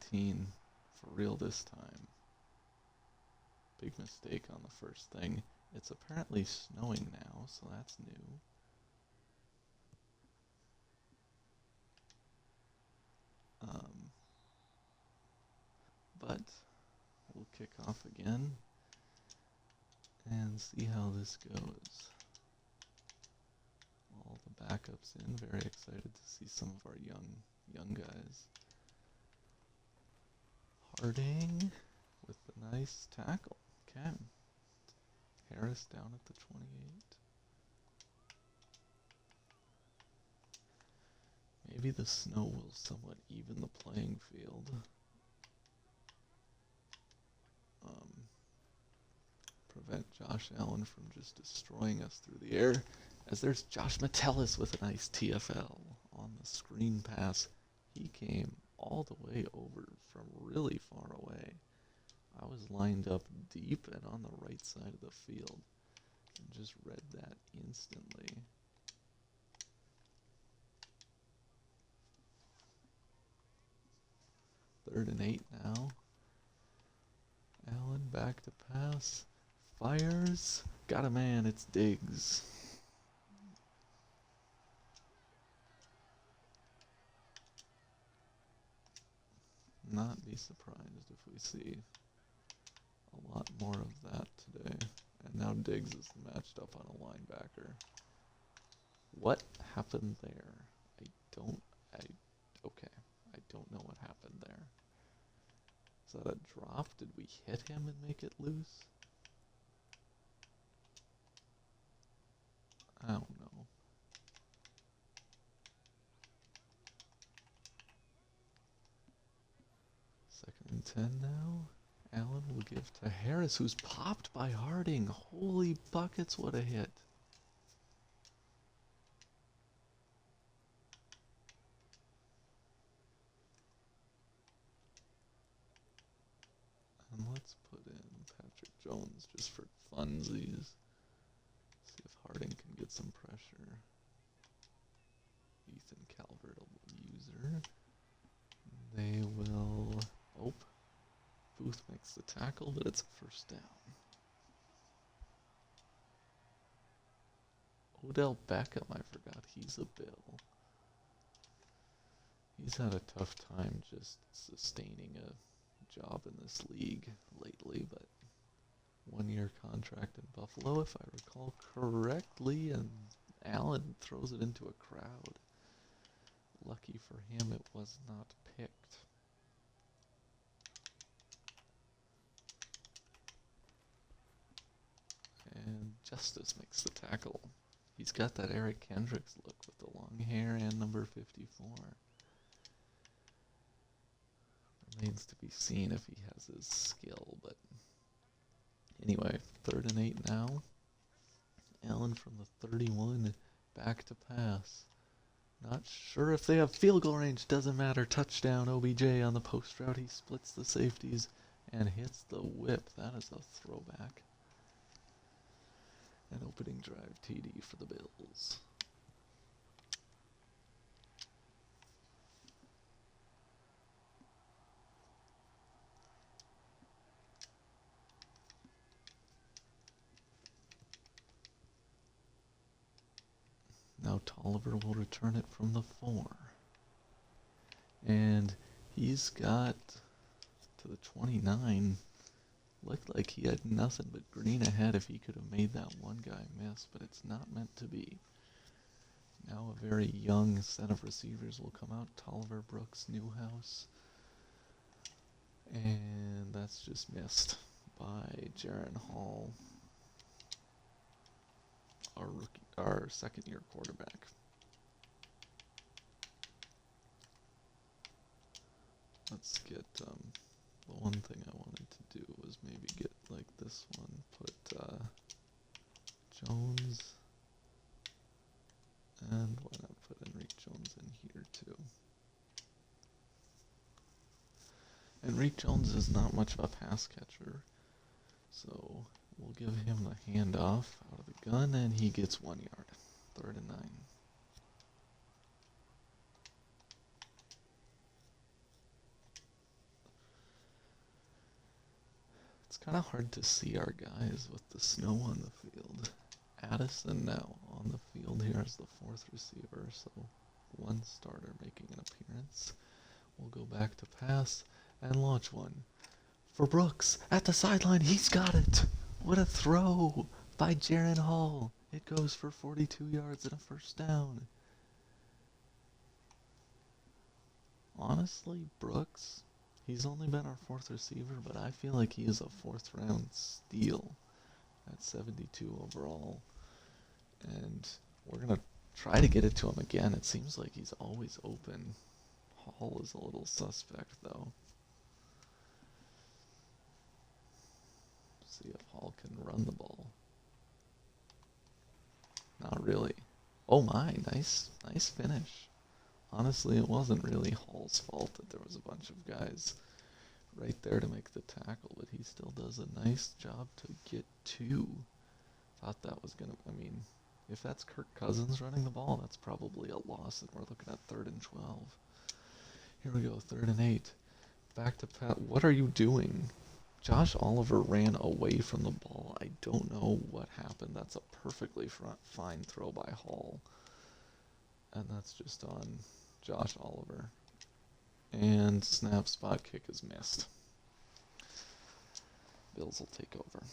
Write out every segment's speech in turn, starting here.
18 for real this time. Big mistake on the first thing. It's apparently snowing now, so that's new. But we'll kick off again and see how this goes. All the backups in. Very excited to see some of our young guys. Harding with the nice tackle. Okay. Harris down at the 28. Maybe the snow will somewhat even the playing field. Prevent Josh Allen from just destroying us through the air. As there's Josh Metellus with a nice TFL on the screen pass. He came all the way over from really far away. I was lined up deep and on the right side of the field and just read that instantly. Third and 8 now. Allen back to pass. Fires. Got a man. It's Diggs. Not be surprised if we see a lot more of that today. And now Diggs is matched up on a linebacker. What happened there? I don't know what happened there. Is that a drop? Did we hit him and make it loose? I don't know. Second and 10 now. Allen will give to Harris, who's popped by Harding. Holy buckets, what a hit. And let's put in Patrick Jones just for funsies. See if Harding can get some pressure. Ethan Calvert will use her. They will... Oh. Booth makes the tackle, but it's a first down. Odell Beckham, I forgot he's a Bill. He's had a tough time just sustaining a job in this league lately, but 1-year contract in Buffalo, if I recall correctly, and Allen throws it into a crowd. Lucky for him, it was not picked. And Justice makes the tackle. He's got that Eric Kendricks look with the long hair and number 54. Remains to be seen if he has his skill, but anyway, 3rd and 8 now. Allen from the 31, back to pass. Not sure if they have field goal range, doesn't matter. Touchdown, OBJ on the post route. He splits the safeties and hits the whip. That is a throwback. An opening drive TD for the Bills. Now Tolliver will return it from the 4. And he's got to the 29. Looked like he had nothing but green ahead if he could have made that one guy miss, but it's not meant to be. Now a very young set of receivers will come out. Tolliver, Brooks, Newhouse. And that's just missed by Jaron Hall, our second-year quarterback. Let's get, the one thing I wanted to do was maybe get like this one, put Jones, and why not put Enrique Jones in here too. Enrique Jones is not much of a pass catcher, so we'll give him the handoff out of the gun, and he gets 1 yard. 3rd and 9. It's kind of hard to see our guys with the snow on the field. Addison now on the field here as the fourth receiver, so one starter making an appearance. We'll go back to pass and launch one. For Brooks, at the sideline, he's got it! What a throw by Jaron Hall. It goes for 42 yards and a first down. Honestly, Brooks, he's only been our fourth receiver, but I feel like he is a fourth round steal at 72 overall. And we're going to try to get it to him again. It seems like he's always open. Hall is a little suspect, though. See if Hall can run the ball. Not really. Oh my, nice finish. Honestly, it wasn't really Hall's fault that there was a bunch of guys right there to make the tackle, but he still does a nice job to get two. Thought that was going to, I mean, if that's Kirk Cousins running the ball, that's probably a loss, and we're looking at 3rd and 12. Here we go, 3rd and 8. Back to Pat. What are you doing? Josh Oliver ran away from the ball. I don't know what happened. That's a perfectly fine throw by Hall. And that's just on Josh Oliver. And snap, spot kick is missed. Bills will take over.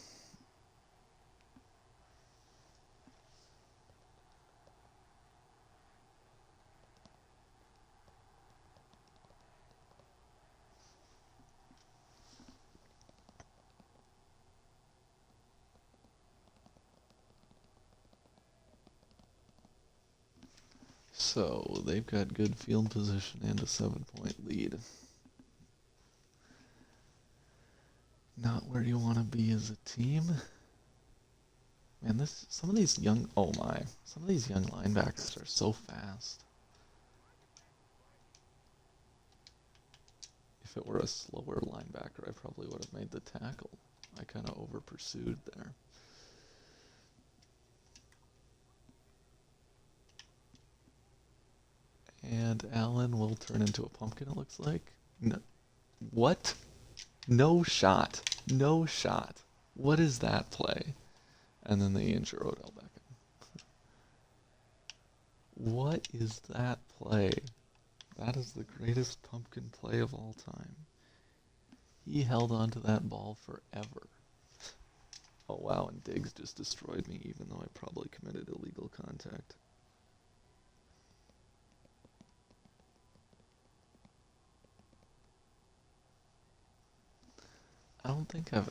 So they've got good field position and a 7-point lead. Not where you want to be as a team. Man, some of these young linebackers are so fast. If it were a slower linebacker, I probably would have made the tackle. I kind of over pursued there. And Allen will turn into a pumpkin, it looks like. No. What? No shot. No shot. What is that play? And then they injure Odell Beckham. What is that play? That is the greatest pumpkin play of all time. He held on to that ball forever. Oh wow, and Diggs just destroyed me even though I probably committed illegal contact. I don't think I've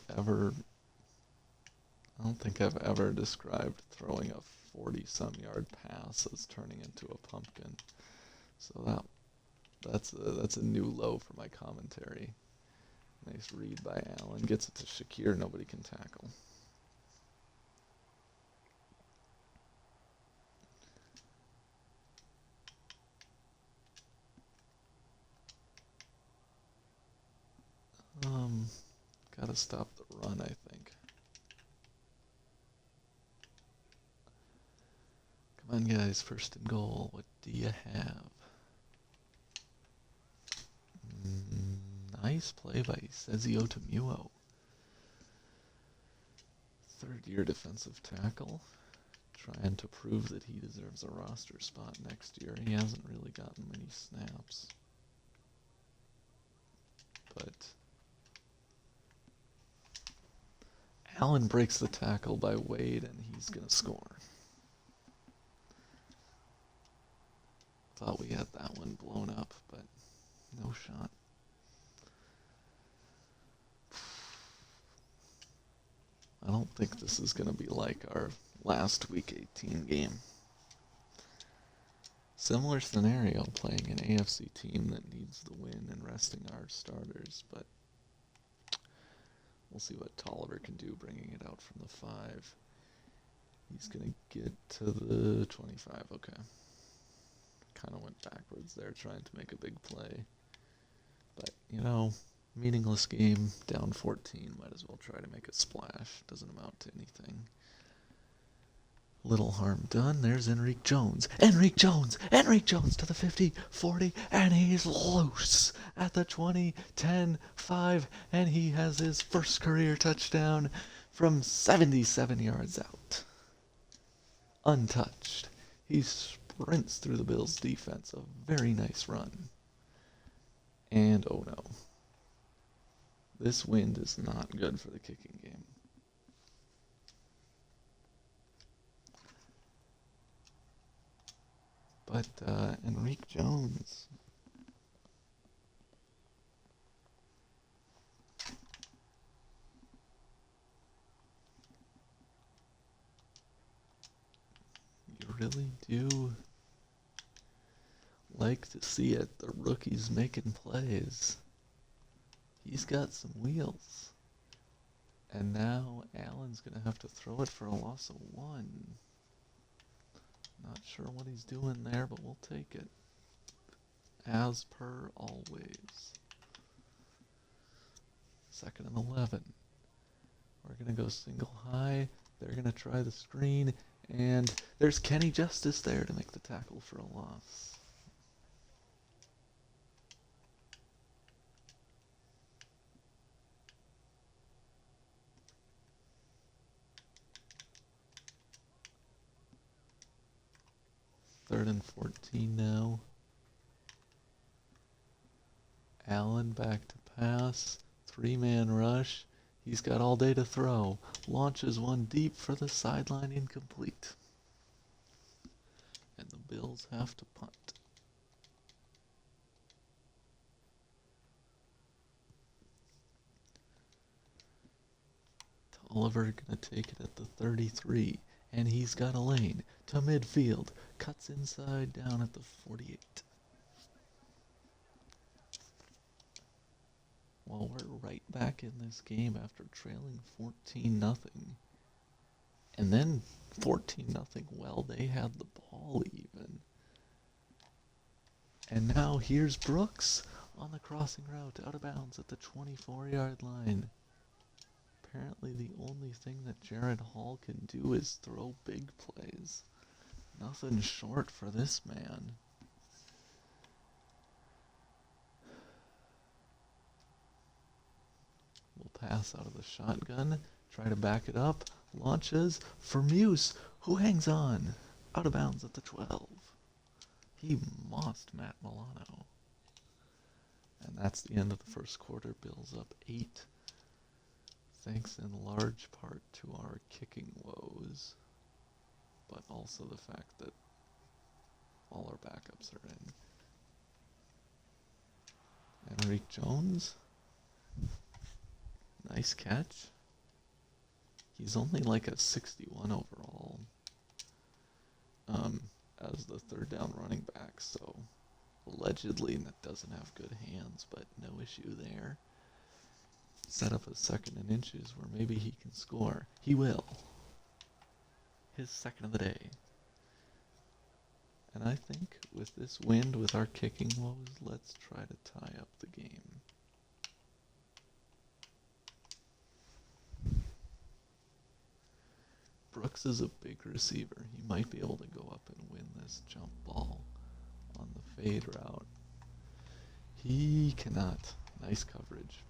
ever described throwing a 40-some yard pass as turning into a pumpkin. So that's a new low for my commentary. Nice read by Allen. Gets it to Shakir. Nobody can tackle. Gotta stop the run, I think. Come on, guys. 1st and goal. What do you have? Nice play by Sezio Tamuo. 3rd-year defensive tackle. Trying to prove that he deserves a roster spot next year. He hasn't really gotten many snaps. But Allen breaks the tackle by Wade, and he's going to score. Thought we had that one blown up, but no shot. I don't think this is going to be like our last Week 18 game. Similar scenario, playing an AFC team that needs the win and resting our starters, but we'll see what Tolliver can do bringing it out from the 5. He's going to get to the 25, okay. Kind of went backwards there trying to make a big play. But, meaningless game, down 14, might as well try to make a splash. Doesn't amount to anything. Little harm done. There's Enrique Jones. Enrique Jones! Enrique Jones to the 50, 40, and he's loose at the 20, 10, 5, and he has his first career touchdown from 77 yards out. Untouched. He sprints through the Bills' defense. A very nice run. And oh no. This wind is not good for the kicking game. But Enrique Jones. You really do like to see it. The rookie's making plays. He's got some wheels. And now Allen's going to have to throw it for a loss of 1. Not sure what he's doing there, but we'll take it. As per always. 2nd and 11. We're going to go single high. They're going to try the screen. And there's Kenny Justice there to make the tackle for a loss. Third and 14 now. Allen back to pass. 3-man rush. He's got all day to throw. Launches one deep for the sideline, incomplete. And the Bills have to punt. Oliver gonna take it at the 33. And he's got a lane to midfield. Cuts inside down at the 48. Well, we're right back in this game after trailing 14-0. And then 14-0. Well, they had the ball even. And now here's Brooks on the crossing route out of bounds at the 24-yard line. Apparently the only thing that Jared Hall can do is throw big plays. Nothing short for this man. We'll pass out of the shotgun, try to back it up, launches for Muse, who hangs on, out of bounds at the 12. He mossed Matt Milano. And that's the end of the first quarter. Bills up 8. Thanks in large part to our kicking woes, but also the fact that all our backups are in. Enrique Jones, nice catch. He's only like a 61 overall as the 3rd down running back, so allegedly that doesn't have good hands, but no issue there. Set up a 2nd and inches where maybe he can score. He will. His 2nd of the day. And I think with this wind, with our kicking woes, let's try to tie up the game. Brooks is a big receiver. He might be able to go up and win this jump ball on the fade route. He cannot. Nice coverage.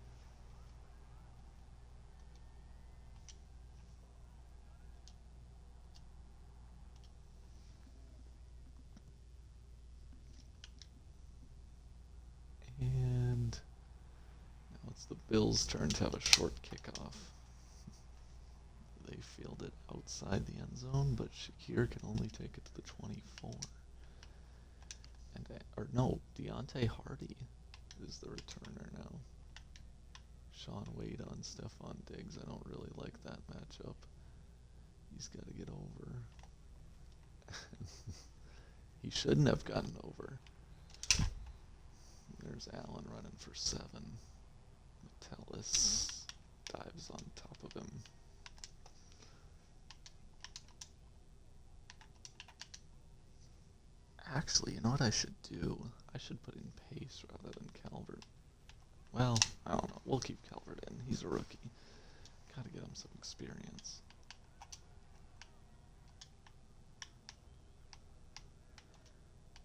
And now it's the Bills' turn to have a short kickoff. They field it outside the end zone, but Shakir can only take it to the 24. And Deontay Hardy is the returner now. Sean Wade on Stephon Diggs. I don't really like that matchup. He's got to get over. He shouldn't have gotten over. There's Allen running for 7. Metellus dives on top of him. Actually, you know what I should do? I should put in Pace rather than Calvert. Well, I don't know. We'll keep Calvert in. He's a rookie. Gotta get him some experience.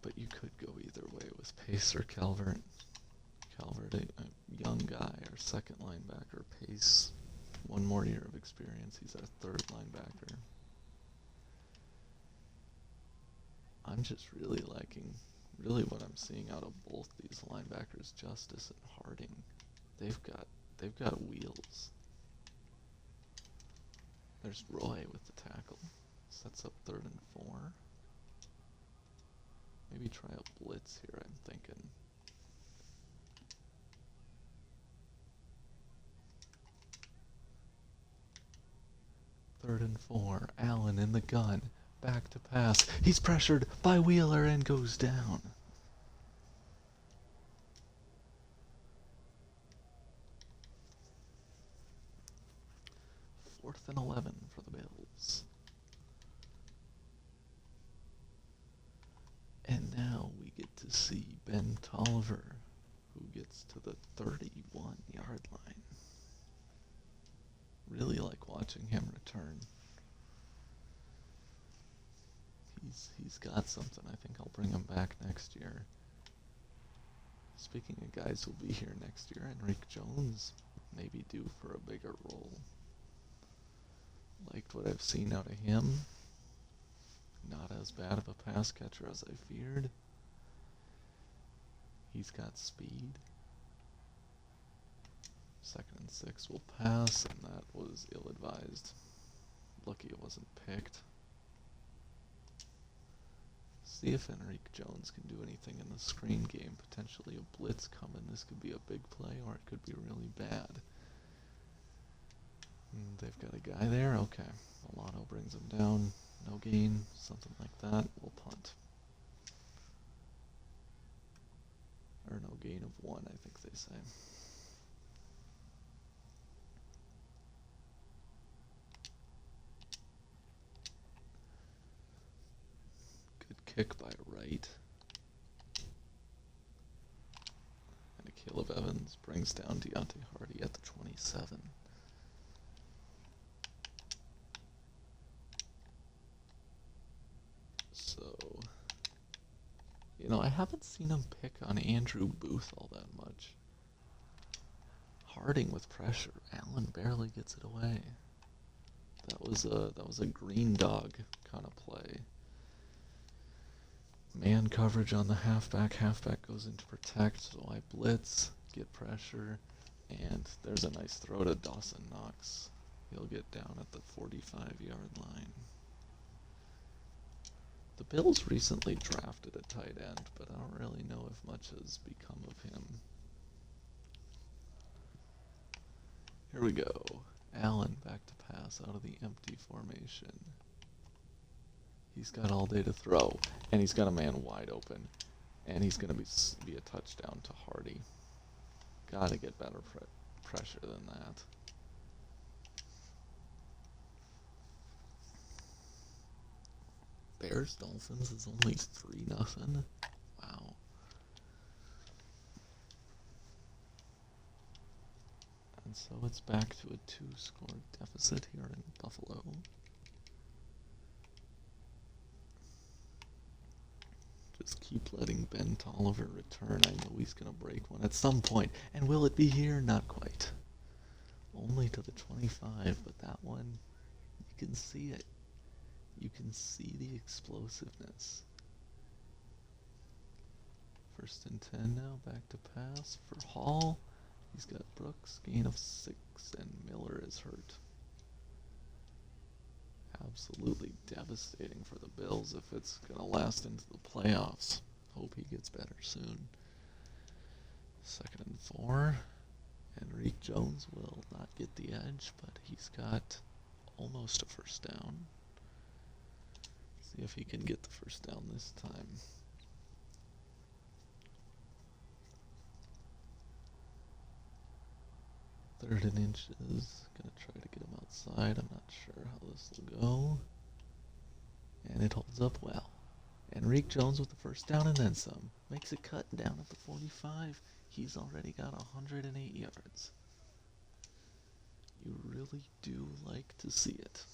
But you could go either way with Pace or Calvert. Calvert, a young guy, our second linebacker. Pace, one more year of experience. He's our third linebacker. I'm just really liking, what I'm seeing out of both these linebackers, Justice and Harding. They've got wheels. There's Roy with the tackle. Sets up 3rd and 4. Maybe try a blitz here, I'm thinking. Third and 4. Allen in the gun. Back to pass. He's pressured by Wheeler and goes down. Fourth and 11 for the Bills. And now we get to see Ben Tolliver, who gets to the 31-yard line. Really like watching him return. He's got something. I think I'll bring him back next year. Speaking of guys who'll be here next year, Enrique Jones may be due for a bigger role. Liked what I've seen out of him. Not as bad of a pass catcher as I feared. He's got speed. 2nd and 6 will pass, and that was ill-advised. Lucky it wasn't picked. See if Enrique Jones can do anything in the screen game. Potentially a blitz coming. This could be a big play, or it could be really bad. They've got a guy there. Okay. Milano brings him down. No gain. Something like that. We'll punt. Or no gain of 1, I think they say. Kick by Wright. And Caleb Evans brings down Deontay Hardy at the 27. So, I haven't seen him pick on Andrew Booth all that much. Harding with pressure. Allen barely gets it away. That was a green dog kind of play. Man coverage on the halfback. Halfback goes into protect, so I blitz, get pressure, and there's a nice throw to Dawson Knox. He'll get down at the 45-yard line. The Bills recently drafted a tight end, but I don't really know if much has become of him. Here we go. Allen back to pass out of the empty formation. He's got all day to throw, and he's got a man wide open, and he's going to be a touchdown to Hardy. Got to get better pressure than that. Bears Dolphins is only 3-0. Wow. And so it's back to a 2-score deficit here in Buffalo. Just keep letting Ben Tolliver return. I know he's going to break one at some point. And will it be here? Not quite. Only to the 25, but that one, you can see it. You can see the explosiveness. 1st and 10 now, back to pass for Hall. He's got Brooks, gain of 6, and Miller is hurt. Absolutely devastating for the Bills if it's going to last into the playoffs. Hope he gets better soon. 2nd and 4. Enrique Jones will not get the edge, but he's got almost a first down. See if he can get the first down this time. Third and inches. Gonna try to get him outside. I'm not sure how this will go. And it holds up well. Enrique Jones with the first down and then some. Makes it cut down at the 45. He's already got 108 yards. You really do like to see it.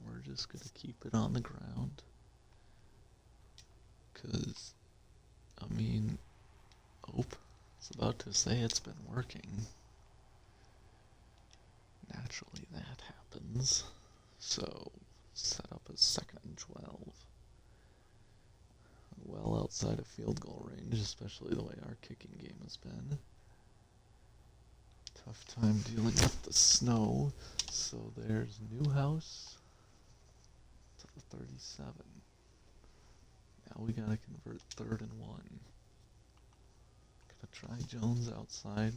we're just going to keep it on the ground. Because, I mean, I was about to say it's been working. Naturally, that happens. So, set up a 2nd and 12. Well outside of field goal range, especially the way our kicking game has been. Tough time dealing with the snow. So there's Newhouse to the 37. Now we gotta convert 3rd and 1. Gonna try Jones outside,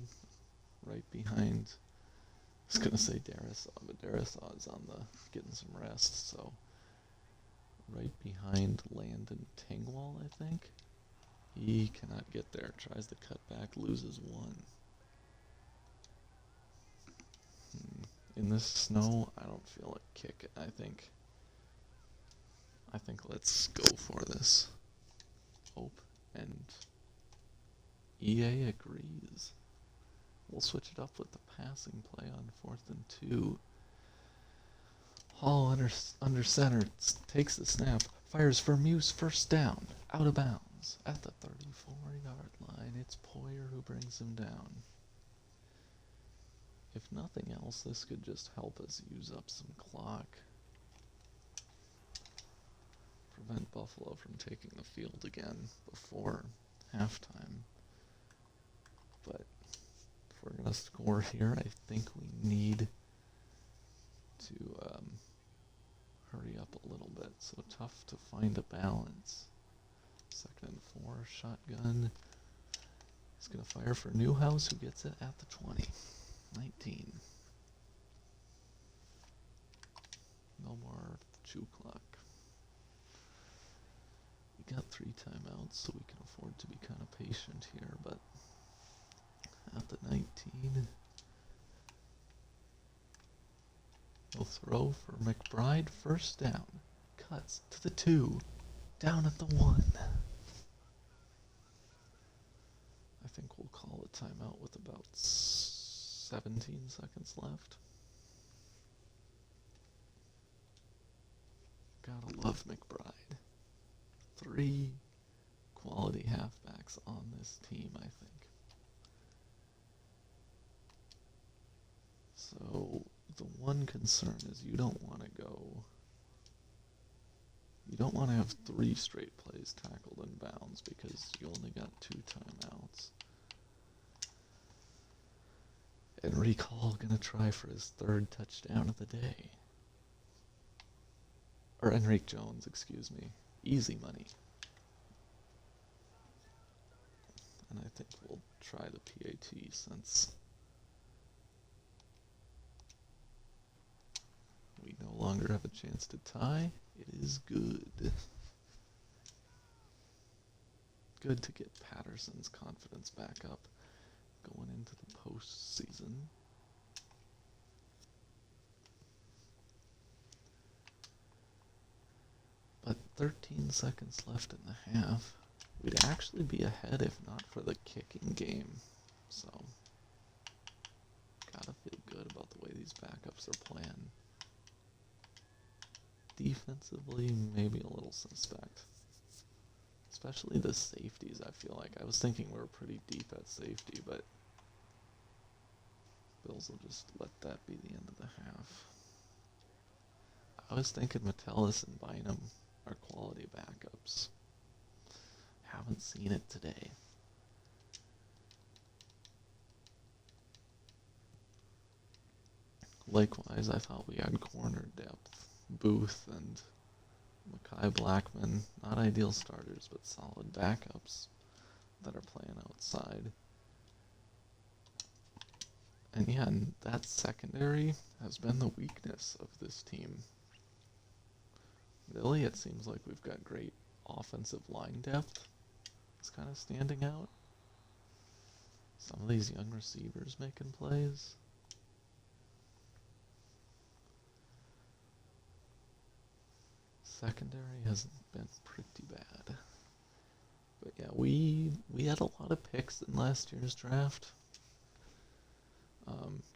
right behind. I was gonna say Darisaw, but Darisaw is on the getting some rest, so right behind Landon Tingwall, I think. He cannot get there. Tries to cut back, loses 1. In this snow, I don't feel like kick it. I think let's go for this. And EA agrees. We'll switch it up with the passing play on 4th and 2. Hall under center, takes the snap, fires for Muse, 1st down, out of bounds, at the 34-yard line. It's Poyer who brings him down. If nothing else, this could just help us use up some clock. Prevent Buffalo from taking the field again before halftime. But if we're going to score here, I think we need to hurry up a little bit. So tough to find a balance. 2nd and 4, shotgun. He's going to fire for Newhouse, who gets it at the 20. 19. No more chew clock. We got 3 timeouts, so we can afford to be kind of patient here, but at the 19, he'll throw for McBride, 1st down. Cuts to the 2, down at the 1. I think we'll call a timeout with about 17 seconds left. Gotta love McBride. 3 quality halfbacks on this team, I think. So the one concern is you don't want to have 3 straight plays tackled in bounds because you only got 2 timeouts. Enrique Hall gonna try for his 3rd touchdown of the day. Or Enrique Jones, excuse me. Easy money. And I think we'll try the PAT since we no longer have a chance to tie. It is good. Good to get Patterson's confidence back up going into the postseason. But 13 seconds left in the half. We'd actually be ahead if not for the kicking game. So, gotta feel good about the way these backups are playing. Defensively, maybe a little suspect. Especially the safeties, I feel like. I was thinking we were pretty deep at safety, but Bills will just let that be the end of the half. I was thinking Metellus and Bynum are quality backups. Haven't seen it today. Likewise, I thought we had corner depth. Booth and Mekhi Blackman, not ideal starters, but solid backups that are playing outside. And yeah, and that secondary has been the weakness of this team. Really, it seems like we've got great offensive line depth. It's kind of standing out. Some of these young receivers making plays. Secondary has been pretty bad. But yeah, we had a lot of picks in last year's draft.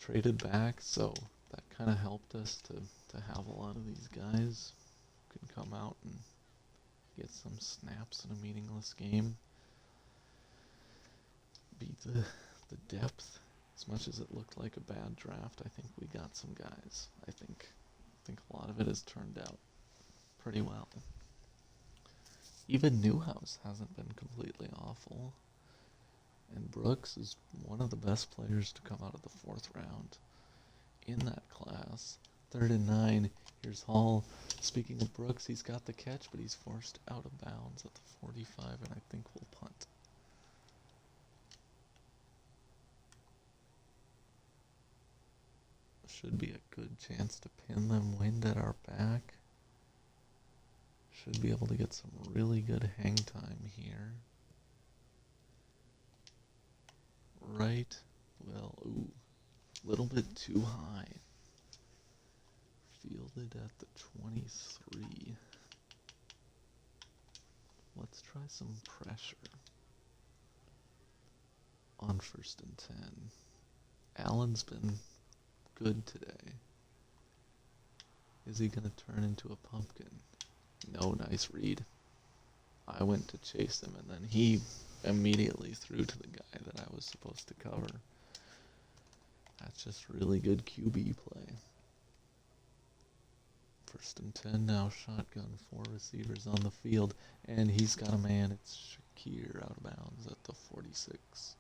Traded back, so that kind of helped us to have a lot of these guys who can come out and get some snaps in a meaningless game. Beat the depth. As much as it looked like a bad draft, I think we got some guys. I think a lot of it has turned out pretty well. Even Newhouse hasn't been completely awful. And Brooks is one of the best players to come out of the 4th round in that class. 3rd and 9. Here's Hall. Speaking of Brooks, he's got the catch, but he's forced out of bounds at the 45, and I think we'll punt. Should be a good chance to pin them wind at our back. Should be able to get some really good hang time here. Right, well, ooh, little bit too high. Fielded at the 23. Let's try some pressure on 1st and 10. Allen's been good today. Is he gonna turn into a pumpkin? No, nice read. I went to chase him, and then he immediately threw to the guy that I was supposed to cover. That's just really good QB play. 1st and 10 now, shotgun, 4 receivers on the field, and he's got a man. It's Shakir out of bounds at the 46.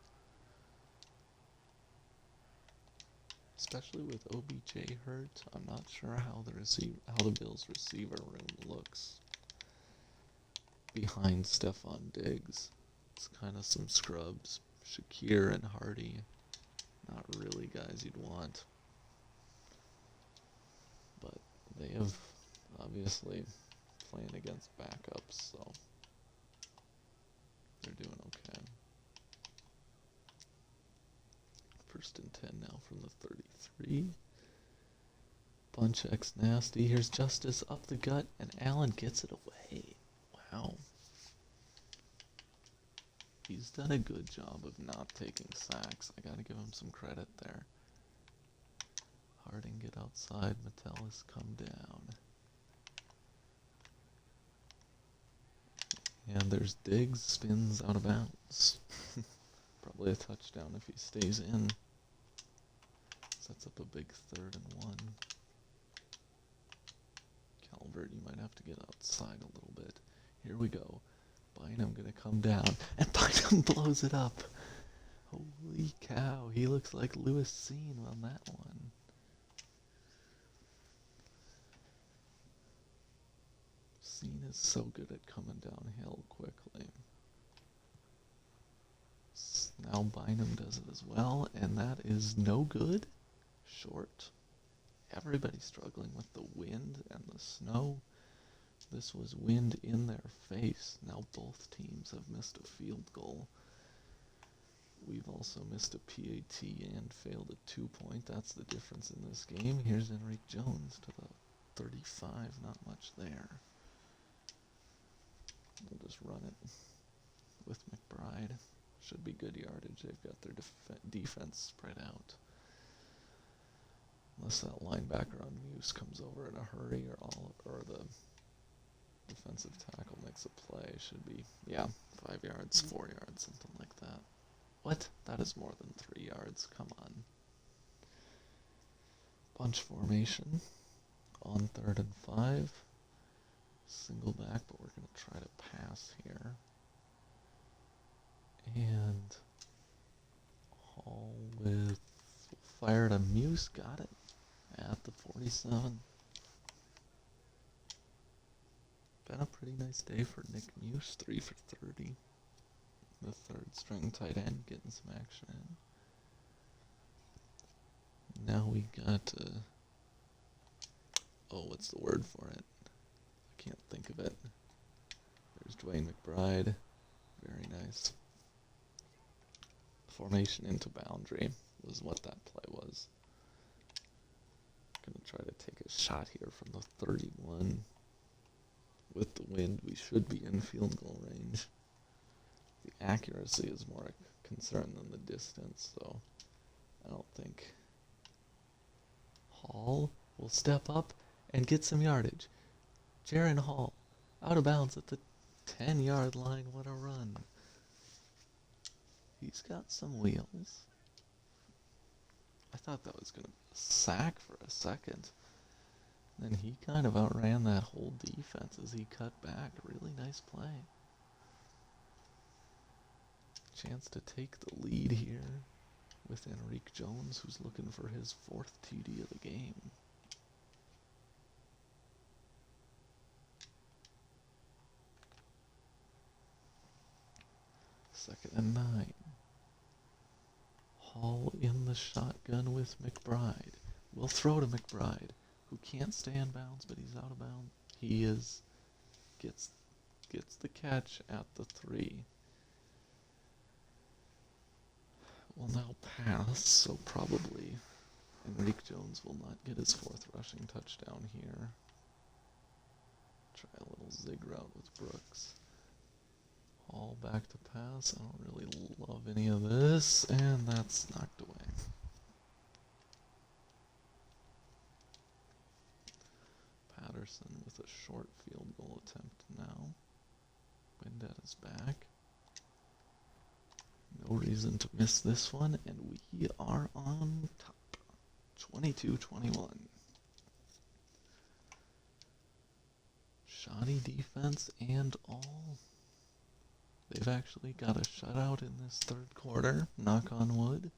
Especially with OBJ hurt, I'm not sure how the Bills receiver room looks behind Stephon Diggs. It's kind of some scrubs. Shakir and Hardy, not really guys you'd want. But they have obviously playing against backups, so they're doing okay. 1st and 10 now from the 33. Bunch X nasty. Here's Justice up the gut, and Allen gets it away. Wow. He's done a good job of not taking sacks. I gotta give him some credit there. Harding get outside. Metellus come down. And there's Diggs, spins out of bounds. Probably a touchdown if he stays in. Sets up a big 3rd and 1. Calvert, you might have to get outside a little bit. Here we go. Bynum gonna come down, and Bynum blows it up. Holy cow, he looks like Lewis Seen on that one. Seen is so good at coming downhill quickly. Now Bynum does it as well, and that is no good. Short. Everybody's struggling with the wind and the snow. This was wind in their face. Now both teams have missed a field goal. We've also missed a PAT and failed a 2-point. That's the difference in this game. Here's Enrique Jones to the 35. Not much there. We'll just run it with McBride. Should be good yardage. They've got their defense spread out. Unless that linebacker on Muse comes over in a hurry, or the defensive tackle makes a play. Should be, 5 yards, 4 yards, something like that. What? That is more than 3 yards. Come on. Bunch formation on 3rd and 5. Single back, but we're going to try to pass here. And Hall with fire to Muse. Got it at the 47. Been a pretty nice day for Nick Muse. 3 for 30. The 3rd string tight end getting some action in. Now we got, what's the word for it? I can't think of it. There's Dwayne McBride. Very nice. Formation into boundary was what that play was. Gonna try to take a shot here from the 31. With the wind, we should be in field goal range. The accuracy is more a concern than the distance, so I don't think Hall will step up and get some yardage. Jaron Hall, out of bounds at the 10-yard line. What a run. He's got some wheels. I thought that was going to be a sack for a second. Then he kind of outran that whole defense as he cut back. Really nice play. Chance to take the lead here with Enrique Jones, who's looking for his 4th TD of the game. Second and 9. Hall in the shotgun with McBride. We'll throw to McBride, who can't stay in bounds, but he's out of bounds. He gets the catch at the 3. Will now pass, so probably Enrique Jones will not get his 4th rushing touchdown here. Try a little zig route with Brooks. Hall back to pass. I don't really love any of this, and that's knocked away. Patterson with a short field goal attempt now. Windet is back. No reason to miss this one, and we are on top. 22-21. Shoddy defense and all. They've actually got a shutout in this 3rd quarter, knock on wood.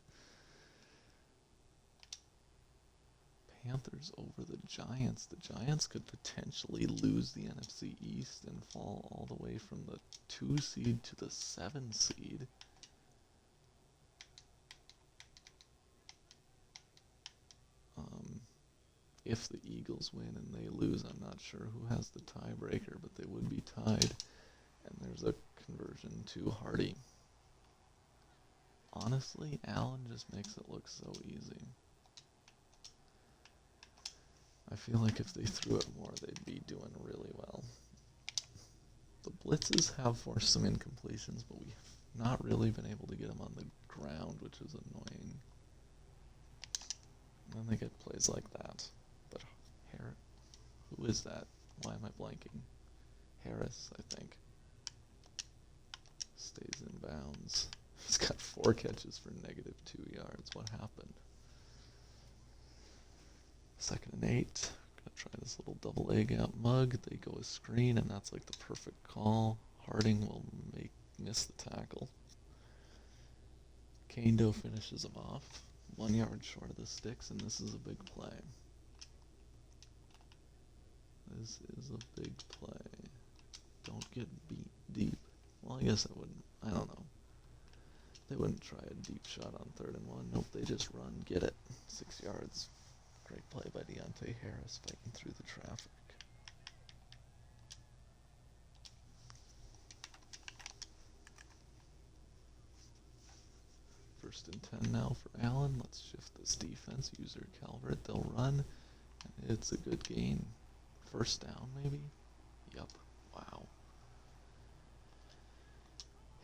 Panthers over the Giants. The Giants could potentially lose the NFC East and fall all the way from the 2 seed to the 7 seed. If the Eagles win and they lose, I'm not sure who has the tiebreaker, but they would be tied. And there's a conversion to Hardy. Honestly, Allen just makes it look so easy. I feel like if they threw it more, they'd be doing really well. The blitzes have forced some incompletions, but we've not really been able to get them on the ground, which is annoying. And then they get plays like that. But who is that? Why am I blanking? Harris, I think. Stays in bounds. He's got 4 catches for -2 yards. What happened? 2nd and 8. Gonna try this little double A gap mug. They go a screen, and that's like the perfect call. Harding will miss the tackle. Kando finishes him off. 1 yard short of the sticks, and this is a big play. This is a big play. Don't get beat deep. Well, I guess I wouldn't. I don't know. They wouldn't try a deep shot on 3rd and 1. Nope, they just run, get it. 6 yards. Great play by Deontay Harris fighting through the traffic. First and 10 now for Allen. Let's shift this defense. User Calvert. They'll run. And it's a good gain. First down, maybe? Yup. Wow.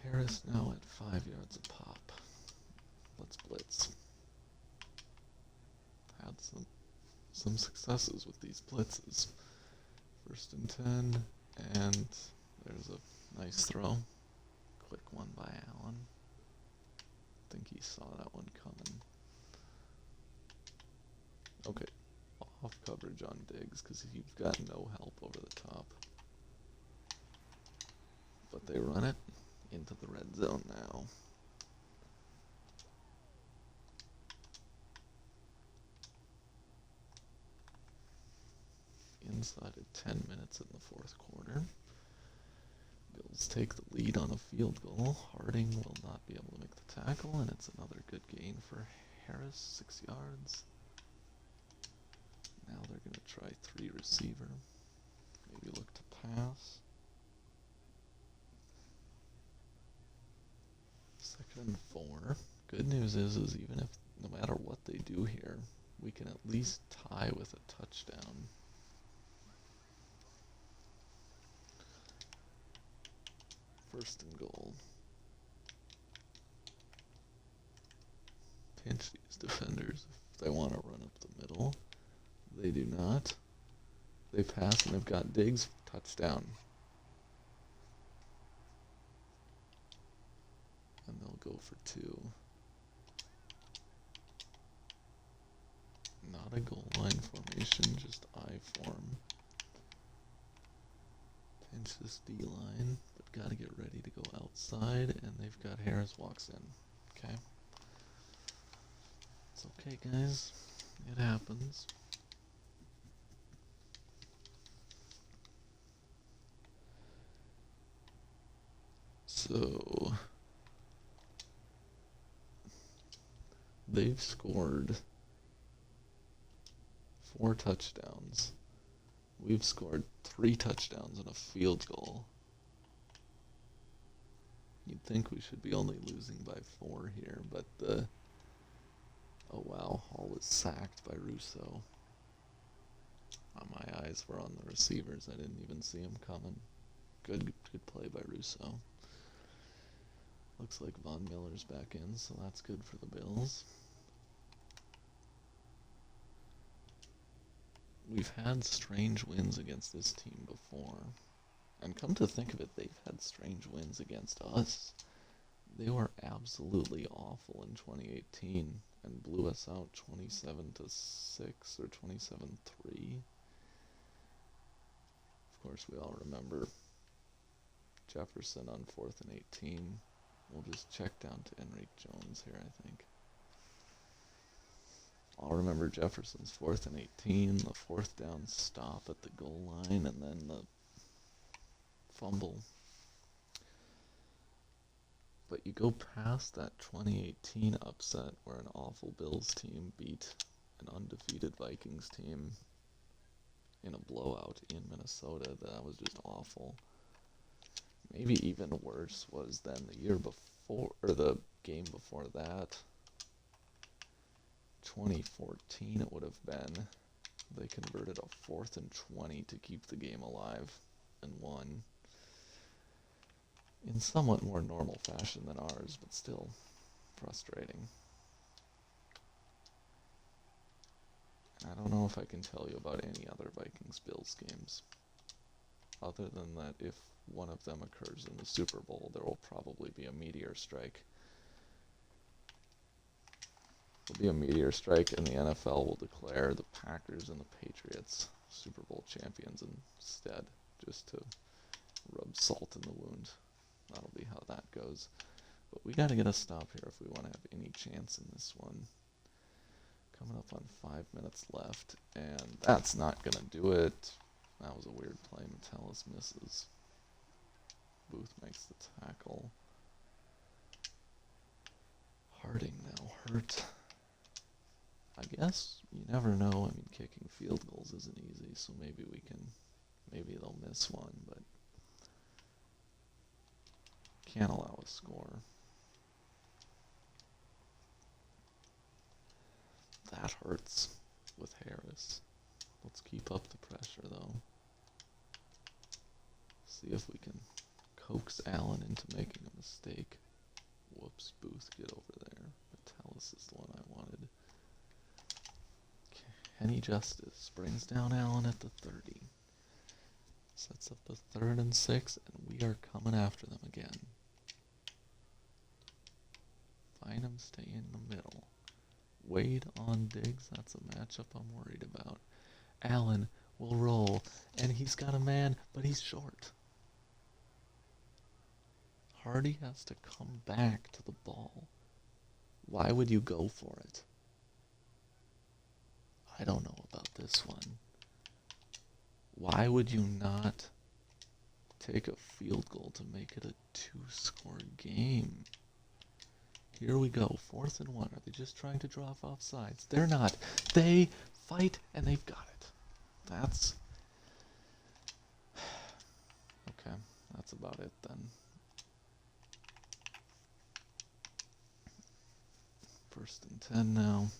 Harris now at 5 yards a pop. Let's blitz. Had some successes with these blitzes. First and 10, and there's a nice throw. Quick one by Allen. I think he saw that one coming. Okay, off coverage on Diggs because you've got no help over the top. But they run it into the red zone now. Inside of 10 minutes in the 4th quarter. Bills take the lead on a field goal. Harding will not be able to make the tackle, and it's another good gain for Harris, 6 yards. Now they're going to try 3 receiver. Maybe look to pass. 2nd and 4. Good news is even if, no matter what they do here, we can at least tie with a touchdown. First and goal. Pinch these defenders if they want to run up the middle. They do not. They pass and they've got Diggs. Touchdown. And they'll go for 2. Not a goal line formation, just I form. Pinch this D line, but gotta get ready to go outside, and they've got Harris walks in. Okay. It's okay, guys. It happens. So they've scored 4 touchdowns. We've scored 3 touchdowns and a field goal. You'd think we should be only losing by 4 here, but oh wow, Hall was sacked by Russo. My eyes were on the receivers. I didn't even see him coming. Good play by Russo. Looks like Von Miller's back in, so that's good for the Bills. We've had strange wins against this team before. And come to think of it, they've had strange wins against us. They were absolutely awful in 2018 and blew us out 27-6 or 27-3. Of course, we all remember Jefferson on 4th and 18. We'll just check down to Enrique Jones here, I think. I'll remember Jefferson's 4th and 18, the 4th down stop at the goal line, and then the fumble. But you go past that 2018 upset where an awful Bills team beat an undefeated Vikings team in a blowout in Minnesota. That was just awful. Maybe even worse was than the year before, or the game before that. 2014 it would have been. They converted a 4th and 20 to keep the game alive and won. In somewhat more normal fashion than ours, but still frustrating. I don't know if I can tell you about any other Vikings-Bills games. Other than that, if one of them occurs in the Super Bowl, there will probably be a meteor strike. There'll be a meteor strike, and the NFL will declare the Packers and the Patriots Super Bowl champions instead, just to rub salt in the wound. That'll be how that goes. But we gotta get a stop here if we want to have any chance in this one. Coming up on 5 minutes left, and that's not gonna do it. That was a weird play. Metellus misses. Booth makes the tackle. Harding now hurt. I guess you never know. I mean, kicking field goals isn't easy, so maybe they'll miss one, but can't allow a score. That hurts with Harris. Let's keep up the pressure, though. See if we can coax Allen into making a mistake. Whoops, Booth, get over there. Metellus is the one I wanted. Kenny Justice brings down Allen at the 30. Sets up the 3rd and 6, and we are coming after them again. Find him, stay in the middle. Wade on Diggs, that's a matchup I'm worried about. Allen will roll, and he's got a man, but he's short. Hardy has to come back to the ball. Why would you go for it? I don't know about this one. Why would you not take a field goal to make it a 2-score game? Here we go, 4th and 1. Are they just trying to draw off sides? They're not. They fight, and they've got it. That's... Okay, that's about it then. First and 10 now.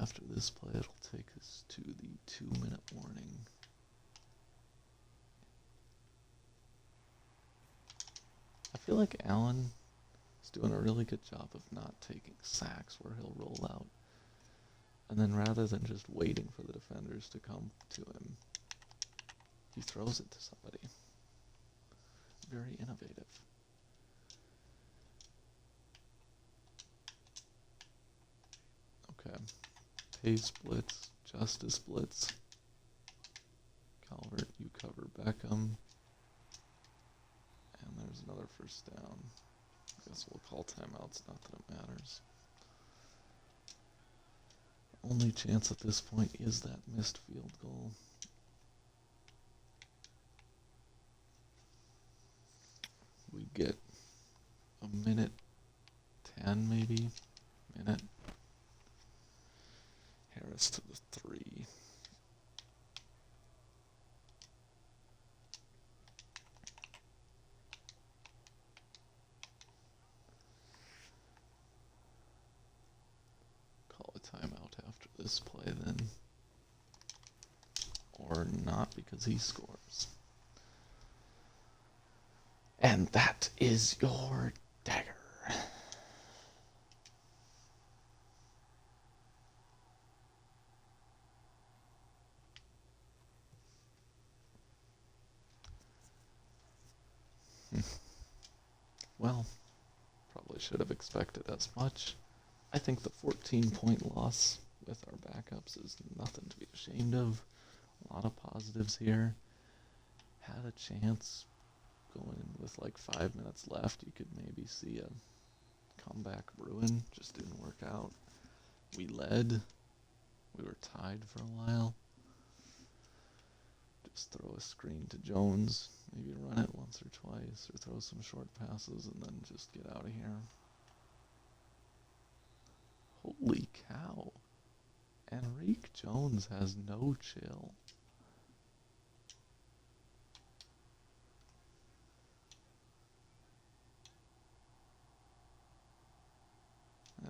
After this play, it'll take us to the 2-minute warning. I feel like Allen is doing a really good job of not taking sacks where he'll roll out And then rather than just waiting for the defenders to come to him, he throws it to somebody. Very innovative. Okay. Pace splits, Justice splits. Calvert, you cover Beckham. And there's another first down. I guess we'll call timeouts, not that it matters. Only chance at this point is that missed field goal. We get a minute 10 maybe. Minute. Harris to the 3. Call a timeout after this play then. Or not, because he scores. And that is your dagger. Well, probably should have expected as much. I think the 14-point loss with our backups is nothing to be ashamed of. A lot of positives here. Had a chance going in with like 5 minutes left. You could maybe see a comeback brewing. Just didn't work out. We led. We were tied for a while. Just throw a screen to Jones. Maybe run it once or twice. Or throw some short passes and then just get out of here. Holy cow. Enrique Jones has no chill.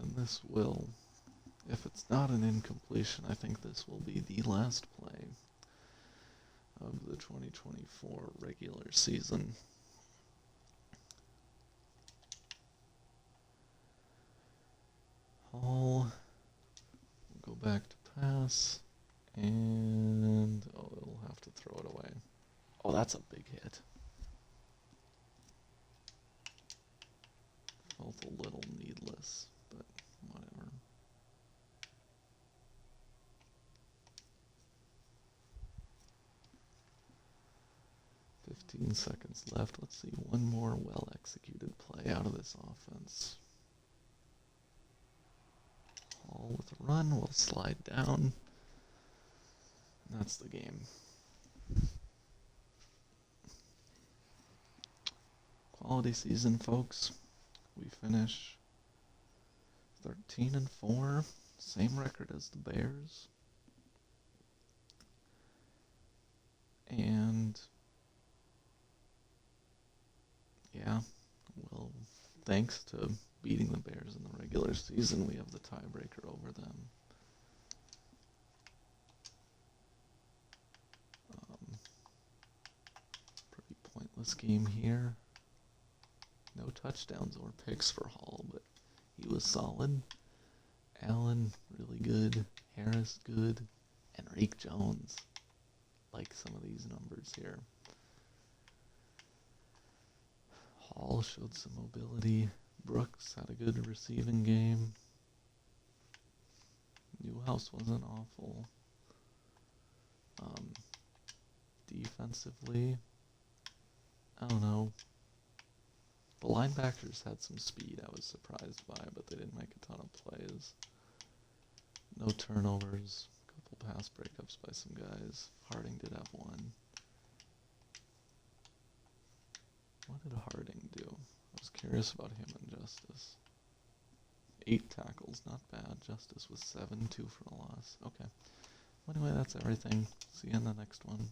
And this will, if it's not an incompletion, I think this will be the last play of the 2024 regular season. Hall, we'll go back to pass, and, oh, it'll have to throw it away. Oh, that's a big hit. Felt a little needless, but whatever. "15 seconds left. Let's see one more well-executed play out of this offense. Hall with a run. We'll slide down. That's the game. Quality season, folks. We finish 13-4, same record as the Bears. And yeah, well, thanks to beating the Bears in the regular season, we have the tiebreaker over them. Pretty pointless game here. No touchdowns or picks for Hall, but he was solid. Allen, really good. Harris, good. Enrique Jones, like some of these numbers here. Hall showed some mobility. Brooks had a good receiving game. Newhouse wasn't awful. Defensively, I don't know. The linebackers had some speed I was surprised by, but they didn't make a ton of plays. No turnovers. A couple pass breakups by some guys. Harding did have one. What did Harding do? I was curious about him and Justice. 8 tackles, not bad. Justice was 7, 2 for a loss. Okay. Well, anyway, that's everything. See you in the next one.